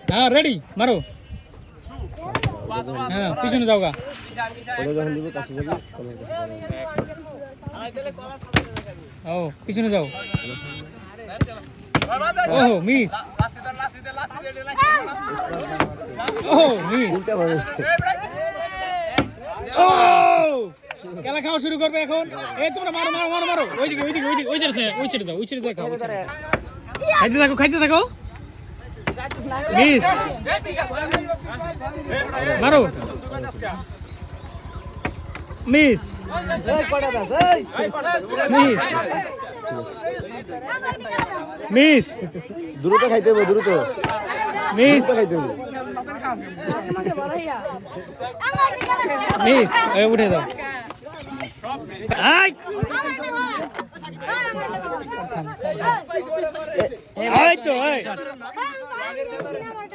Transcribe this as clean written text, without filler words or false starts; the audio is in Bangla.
হ্যাঁ রেডি মারো হ্যাঁ পিছনে যাও গা ও পিছনে যাও ওহ মিস ওহ মিস ও খেলা খাওয়া শুরু করবে এখন এই তোমরা মারো মারো মারো মারো ওইদিকে ওইদিকে ওইদিকে ওই ছেড়ে যাও খাও খাইতে থাকো মিস মারো মিস মিস মিস দ্রুত খাইতে হবে দ্রুত মিস খাইতে হবে মিস উঠে দাও এই তো